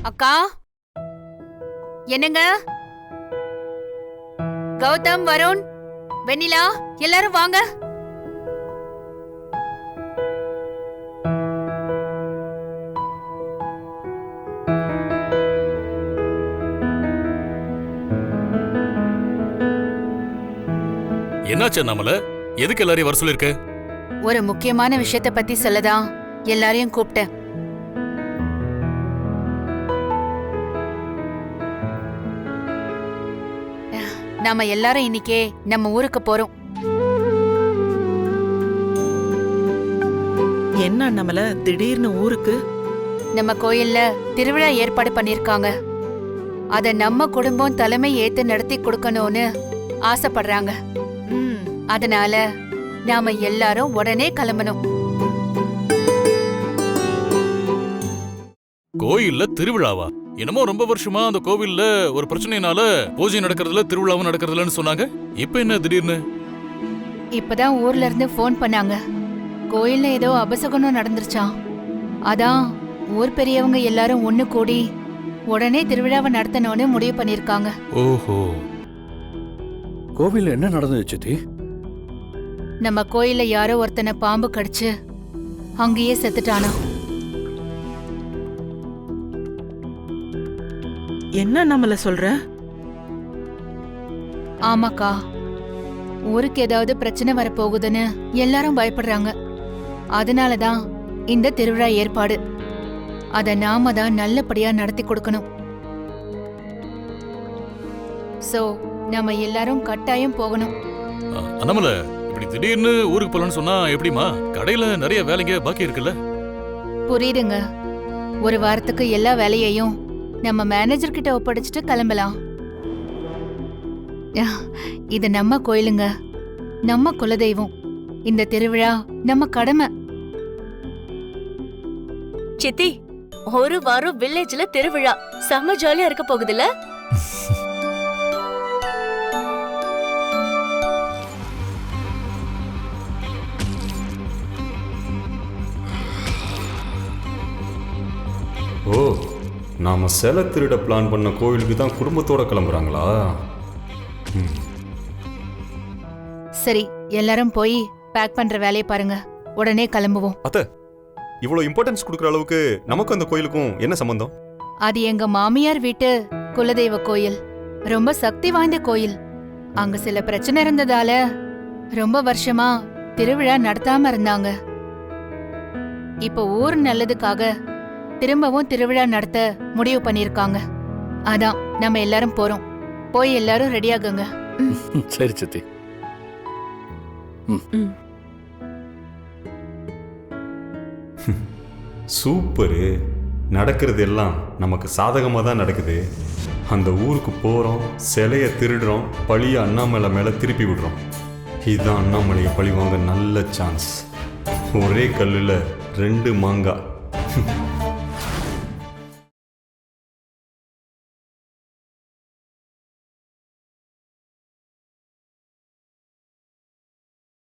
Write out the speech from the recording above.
அக்கா, என்னங்க? கௌதம், வருண், வெண்ணிலா, எல்லாரும் வாங்க. என்னாச்சு நம்மள? எதுக்கு எல்லாரையும் வர சொல்லிருக்க? ஒரு முக்கியமான விஷயத்தை பத்தி சொல்லதான் எல்லாரையும் கூப்பிட்டேன். நாம எல்லாரும் இன்னைக்கே நம்ம ஊருக்கு போறோம். என்ன நம்மள திடீர்னு ஊருக்கு? நம்ம கோயில்ல திருவிழா ஏற்பாடு பண்ணிருக்காங்க. அத நம்ம குடும்பம் தலைமை ஏத்து நடத்தி கொடுக்கணும்னு ஆசைப்படுறாங்க. அதனால நாம எல்லாரும் உடனே கிளம்பணும். கோயில்ல திருவிழாவா? என்னமோ ரொம்ப வருஷமா அந்த கோவில்ல ஒரு பிரச்சனைனால பூஜை நடக்கிறதுல திருவிழாவும் நடக்கிறதுலன்னு சொன்னாங்க. இப்ப என்ன திடீர்னு? இப்பதான் ஊர்ல இருந்து போன் பண்ணாங்க. கோயில்ல ஏதோ அபசகுனம் நடந்துருச்சாம். அதான் ஊர் பெரியவங்க எல்லாரும் ஒண்ணு கூடி உடனே திருவிழாவை நடத்தணும்னு முடிவு பண்ணிருக்காங்க. ஓஹோ, கோவில்ல என்ன நடந்தது சித்தி? நம்ம கோயில்ல யாரோ ஒருத்தனை பாம்பு கடிச்சு அங்கேயே செத்துட்டானா. என்ன நம்மள சொல்ற? ஆமாக்கா, ஊருக்கு ஏதாவது பிரச்சனை வரப்போகுதுன்னு எல்லாரும் பயப்படுறாங்க. அதனாலதான் இந்த திருவிழா ஏற்பாடு. அத நாம தான் நல்லபடியா நடத்தி கொடுக்கணும். சோ நம்ம எல்லாரும் கட்டாயம் போகணும். நம்மள இப்படி திடீர்னு ஊருக்கு போலன்னு சொன்னா எப்படிமா? கடையில நிறைய வேலைங்க பாக்கி இருக்குல்ல? புரியுதுங்க. ஒரு வாரத்துக்கு எல்லா வேலையையும் நம்ம மேனேஜர் கிட்ட ஒப்படைச்சிட்டு கிளம்பலாம். இது நம்ம கோயிலுங்க, நம்ம குலதெய்வம். இந்த திருவிழா நம்ம கடமை. சித்தி, ஒரு வாரம் வில்லேஜ்ல திருவிழா செம்ம ஜாலியா இருக்க போகுதுல? ஓ, நாம சிலை திருட பிளான் பண்ண கோவிலுக்கு தான் குடும்பத்தோட கிளம்புறாங்களா? சரி, எல்லாரும் போய் பேக் பண்ற வேலையை பாருங்க. உடனே கிளம்புவோம். அத்தை, இவ்வளவு இம்பார்ட்டன்ஸ் கொடுக்குற அளவுக்கு நமக்கும் அந்த கோயிலுக்கும் என்ன சம்பந்தம்? அது எங்க மாமியார் வீட்டு குலதெய்வ கோயில். ரொம்ப சக்தி வாய்ந்த கோயில். அங்க சில பிரச்சனை இருந்ததால ரொம்ப வருஷமா திருவிழா நடத்தாம இருந்தாங்க. இப்ப ஊர் நல்லதுக்காக திரும்பவும் திருவிழா நடத்த முடிவு பண்ணிருக்காங்க. அதான் நம்ம எல்லாரும் போறோம். போய் எல்லாரும் ரெடியாகுங்க. சரி சித்தி. சூப்பரு. நடக்கிறது எல்லாம் நமக்கு சாதகமாக தான் நடக்குது. அந்த ஊருக்கு போகிறோம், சிலையை திருடுறோம், பழிய அண்ணாமலை மேலே திருப்பி விடுறோம். இதுதான் அண்ணாமலையை பழி வாங்க நல்ல சான்ஸ். ஒரே கல்லில் 2 மாங்காய்.